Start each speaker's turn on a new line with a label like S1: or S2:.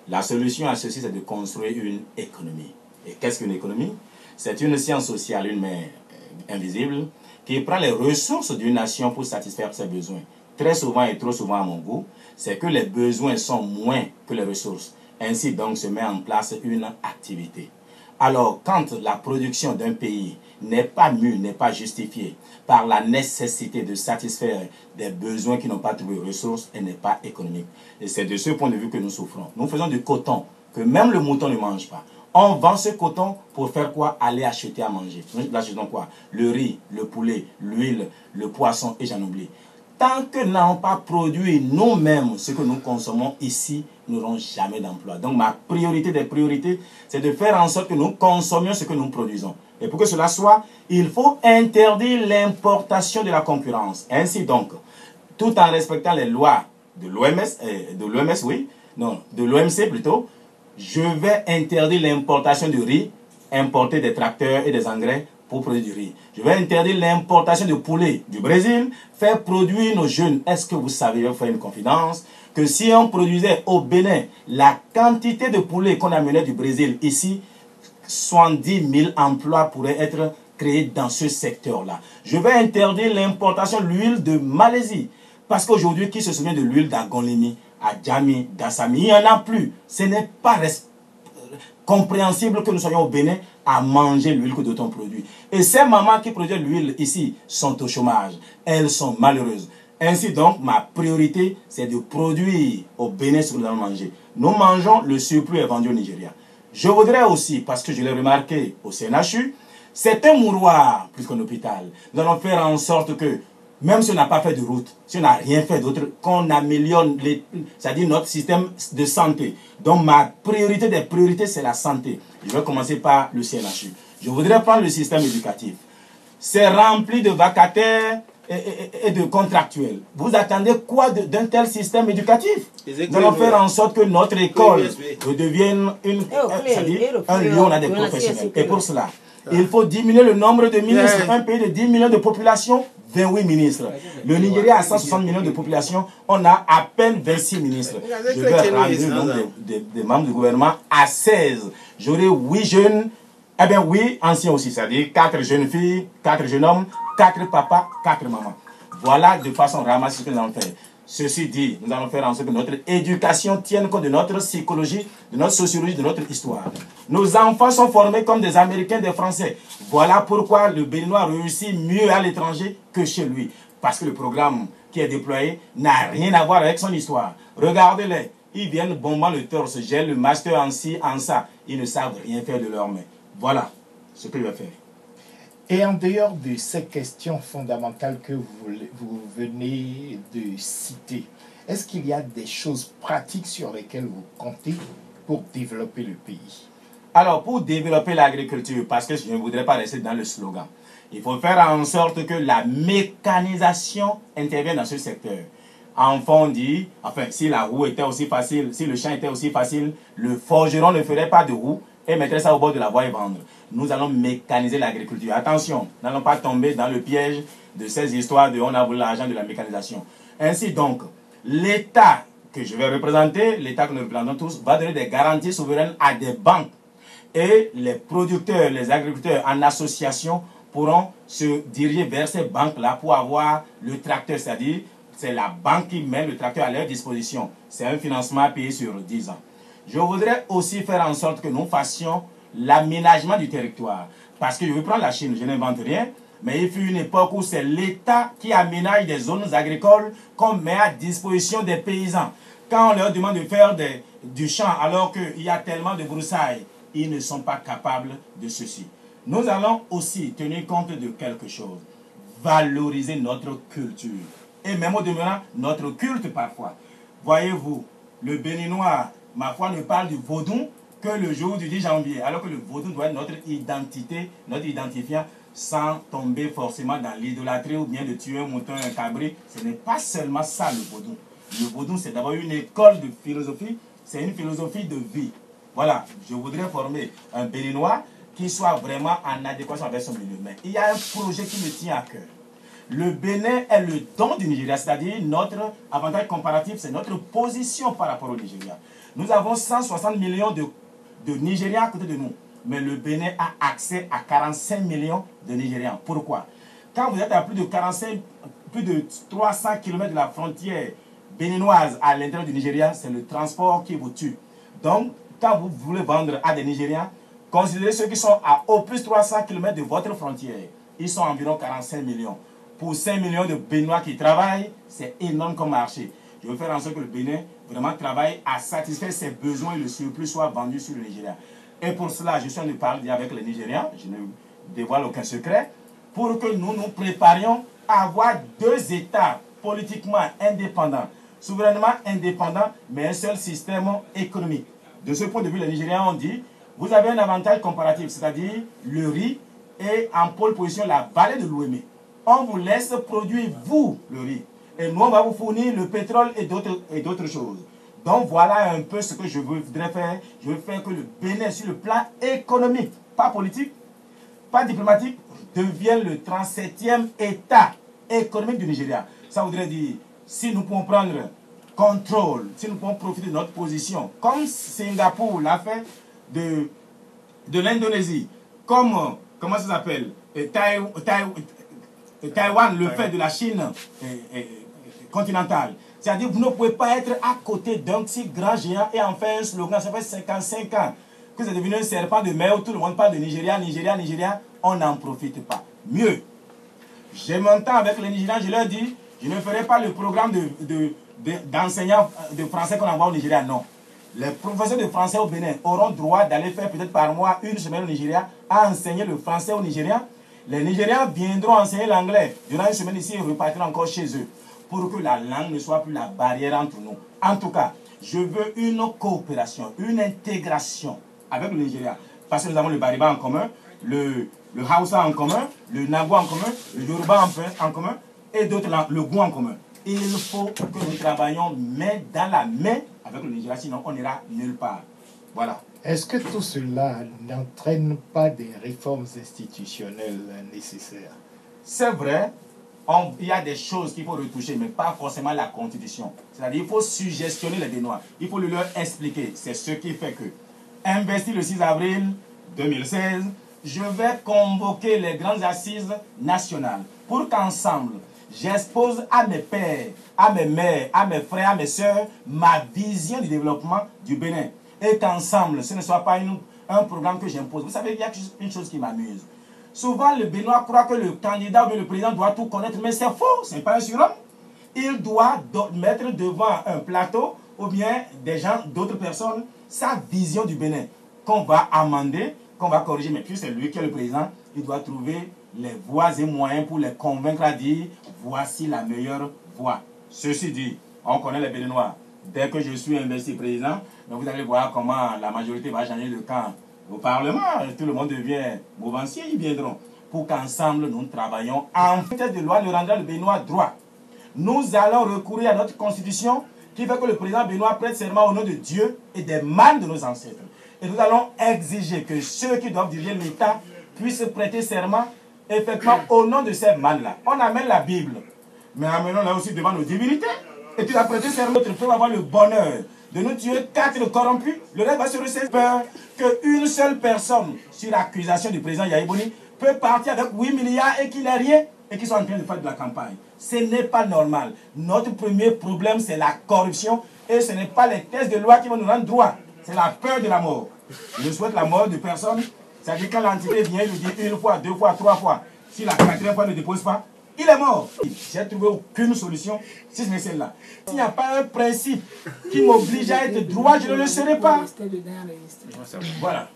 S1: La solution à ceci, c'est de construire une économie. Et qu'est-ce qu'une économie? C'est une science sociale, une main invisible, qui prend les ressources d'une nation pour satisfaire ses besoins. Très souvent et trop souvent à mon goût, c'est que les besoins sont moins que les ressources. Ainsi donc se met en place une activité. Alors, quand la production d'un pays n'est pas mue, n'est pas justifiée par la nécessité de satisfaire des besoins qui n'ont pas trouvé ressources, elle n'est pas économique. Et c'est de ce point de vue que nous souffrons. Nous faisons du coton que même le mouton ne mange pas. On vend ce coton pour faire quoi? Aller acheter à manger. Nous achetons quoi? Le riz, le poulet, l'huile, le poisson et j'en oublie. Tant que nous n'avons pas produit nous-mêmes ce que nous consommons ici, nous n'aurons jamais d'emploi. Donc ma priorité des priorités, c'est de faire en sorte que nous consommions ce que nous produisons. Et pour que cela soit, il faut interdire l'importation de la concurrence. Ainsi donc, tout en respectant les lois de l'OMS, oui, non, de l'OMC plutôt, je vais interdire l'importation du riz, importer des tracteurs et des engrais pour produire du riz. Je vais interdire l'importation de poulet du Brésil, faire produire nos jeunes. Est-ce que vous savez, je vais vous faire une confidence, que si on produisait au Bénin la quantité de poulet qu'on amenait du Brésil ici, 70 000 emplois pourraient être créés dans ce secteur-là. Je vais interdire l'importation de l'huile de Malaisie. Parce qu'aujourd'hui, qui se souvient de l'huile d'Agolimi, Adjami, d'Assami? Il n'y en a plus. Ce n'est pas compréhensible que nous soyons au Bénin à manger l'huile que d'autres produit. Et ces mamans qui produisent l'huile ici sont au chômage. Elles sont malheureuses. Ainsi donc, ma priorité, c'est de produire au Bénin ce que nous allons manger. Nous mangeons, le surplus est vendu au Nigeria. Je voudrais aussi, parce que je l'ai remarqué au CNHU, c'est un mouroir plus qu'un hôpital. Nous allons faire en sorte que, même si on n'a pas fait de route, si on n'a rien fait d'autre, qu'on améliore c'est-à-dire notre système de santé. Donc ma priorité des priorités, c'est la santé. Je vais commencer par le CNHU. Je voudrais prendre le système éducatif. C'est rempli de vacataires et de contractuels. Vous attendez quoi d'un tel système éducatif? Nous allons faire en sorte que notre école devienne un lieu où on a des professionnels. Et pour cela, il faut diminuer le nombre de ministres. Un pays de 10 millions de population, 28 ministres. Le Nigeria a 160 millions de population, on a à peine 26 ministres. Je vais rendre le nombre des membres du gouvernement à 16. J'aurai 8 jeunes, eh bien 8 anciens aussi, c'est-à-dire 4 jeunes filles, 4 jeunes hommes, 4 papas, 4 mamans. Voilà de façon ramassée ce que nous allons faire. Ceci dit, nous allons faire en sorte que notre éducation tienne compte de notre psychologie, de notre sociologie, de notre histoire. Nos enfants sont formés comme des Américains, des Français. Voilà pourquoi le Béninois réussit mieux à l'étranger que chez lui. Parce que le programme qui est déployé n'a rien à voir avec son histoire. Regardez-les, ils viennent bombant le torse, gèlent le master en ci, en ça. Ils ne savent rien faire de leurs mains. Voilà ce que je vais faire.
S2: Et en dehors de ces questions fondamentales que vous venez de citer, est-ce qu'il y a des choses pratiques sur lesquelles vous comptez pour développer le pays?
S1: Alors, pour développer l'agriculture, parce que je ne voudrais pas rester dans le slogan, il faut faire en sorte que la mécanisation intervienne dans ce secteur. Enfant dit, enfin, si la roue était aussi facile, si le champ était aussi facile, le forgeron ne ferait pas de roue et mettrait ça au bord de la voie et vendre. Nous allons mécaniser l'agriculture. Attention, n'allons pas tomber dans le piège de ces histoires de on a voulu l'argent de la mécanisation. Ainsi donc, l'État que je vais représenter, l'État que nous représentons tous, va donner des garanties souveraines à des banques. Et les producteurs, les agriculteurs en association pourront se diriger vers ces banques-là pour avoir le tracteur, c'est-à-dire c'est la banque qui met le tracteur à leur disposition. C'est un financement payé sur 10 ans. Je voudrais aussi faire en sorte que nous fassions l'aménagement du territoire. Parce que je vais prendre la Chine, je n'invente rien, mais il fut une époque où c'est l'État qui aménage des zones agricoles qu'on met à disposition des paysans. Quand on leur demande de faire du champ alors qu'il y a tellement de broussailles, ils ne sont pas capables de ceci. Nous allons aussi tenir compte de quelque chose. Valoriser notre culture. Et même au demeurant, notre culte parfois. Voyez-vous, le Béninois, ma foi, ne parle du vaudou que le jour du 10 janvier. Alors que le vaudou doit être notre identité, notre identifiant, sans tomber forcément dans l'idolâtrie ou bien de tuer un mouton, un cabri. Ce n'est pas seulement ça le vaudou. Le vaudou, c'est d'abord une école de philosophie, c'est une philosophie de vie. Voilà, je voudrais former un Béninois qui soit vraiment en adéquation avec son milieu. Mais il y a un projet qui me tient à cœur. Le Bénin est le don du Nigeria, c'est-à-dire notre avantage comparatif, c'est notre position par rapport au Nigeria. Nous avons 160 millions de Nigériens à côté de nous. Mais le Bénin a accès à 45 millions de Nigériens. Pourquoi? Quand vous êtes à plus de 300 km de la frontière béninoise à l'intérieur du Nigeria, c'est le transport qui vous tue. Donc, quand vous voulez vendre à des Nigériens, considérez ceux qui sont à au plus 300 km de votre frontière. Ils sont environ 45 millions. Pour 5 millions de Béninois qui travaillent, c'est énorme comme marché. Je veux faire en sorte que le Bénin vraiment travaille à satisfaire ses besoins et le surplus soit vendu sur le Nigeria. Et pour cela, je suis en train de parler avec les Nigériens, je ne dévoile aucun secret, pour que nous nous préparions à avoir deux États politiquement indépendants, souverainement indépendants, mais un seul système économique. De ce point de vue, les Nigériens ont dit, vous avez un avantage comparatif, c'est-à-dire le riz est en pôle position la vallée de l'Ouémé. On vous laisse produire, vous, le riz. Et nous, on va vous fournir le pétrole et d'autres choses. Donc, voilà un peu ce que je voudrais faire. Je veux faire que le Bénin, sur le plan économique, pas politique, pas diplomatique, devienne le 37e État économique du Nigeria. Ça voudrait dire, si nous pouvons prendre contrôle, si nous pouvons profiter de notre position, comme Singapour l'a fait de l'Indonésie, comme, comment ça s'appelle, Taïwan le fait de la Chine continentale. C'est-à-dire que vous ne pouvez pas être à côté d'un si grand géant et en faire un slogan. Ça fait 55 ans que c'est devenu un serpent de mer où tout le monde parle de Nigeria, Nigeria, Nigeria. On n'en profite pas. Mieux, je m'entends avec les Nigériens, je leur dis, je ne ferai pas le programme d'enseignants de français qu'on envoie au Nigeria, non. Les professeurs de français au Bénin auront droit d'aller faire peut-être par mois une semaine au Nigeria à enseigner le français aux Nigériens. Les Nigériens viendront enseigner l'anglais durant une semaine ici et repartiront encore chez eux pour que la langue ne soit plus la barrière entre nous. En tout cas, je veux une coopération, une intégration avec le Nigeria. Parce que nous avons le Bariba en commun, le Hausa en commun, le Nagwa en commun, le Yoruba en commun et d'autres langues, le Gou en commun. Il faut que nous travaillions main dans la main avec le Nigeria, sinon on n'ira nulle part. Voilà.
S2: Est-ce que tout cela n'entraîne pas des réformes institutionnelles nécessaires?
S1: C'est vrai, il y a des choses qu'il faut retoucher, mais pas forcément la constitution. C'est-à-dire qu'il faut suggestionner les Béninois. Il faut leur expliquer. C'est ce qui fait que, investi le 6 avril 2016, je vais convoquer les grandes assises nationales pour qu'ensemble, j'expose à mes pères, à mes mères, à mes frères, à mes soeurs, ma vision du développement du Bénin. Et qu'ensemble, ce ne soit pas un programme que j'impose. Vous savez, il y a une chose qui m'amuse. Souvent, le Béninois croit que le candidat ou le président doit tout connaître, mais c'est faux, ce n'est pas un surhomme. Il doit mettre devant un plateau, ou bien des gens, d'autres personnes, sa vision du Bénin, qu'on va amender, qu'on va corriger. Mais puis c'est lui qui est le président, il doit trouver les voies et moyens pour les convaincre à dire, voici la meilleure voie. Ceci dit, on connaît les Béninois. Dès que je suis investi président, donc vous allez voir comment la majorité va changer de camp au Parlement. Tout le monde devient mouvancier, ils viendront. Pour qu'ensemble, nous travaillions. En fait, de loi ne rendra le Béninois droit. Nous allons recourir à notre constitution qui fait que le président béninois prête serment au nom de Dieu et des mânes de nos ancêtres. Et nous allons exiger que ceux qui doivent diriger l'État puissent prêter serment effectivement au nom de ces mânes-là. On amène la Bible, mais amenons-la aussi devant nos divinités. Et tu as prêté serment, notre peuple va avoir le bonheur de nous tuer 4 corrompus. Le reste va se ressaisir. Peur qu'une seule personne, sur l'accusation du président Yahi Boni, peut partir avec 8 milliards et qu'il n'ait rien et qu'il soit en train de faire de la campagne. Ce n'est pas normal. Notre premier problème, c'est la corruption et ce n'est pas les tests de loi qui vont nous rendre droit. C'est la peur de la mort. Je souhaite la mort de personne. C'est-à-dire quand l'entité vient lui dire 1 fois, 2 fois, 3 fois, si la 4e fois ne dépose pas, il est mort. J'ai trouvé aucune solution si ce n'est celle-là. S'il n'y a pas un principe qui m'oblige à être droit, je ne le serai pas. Voilà.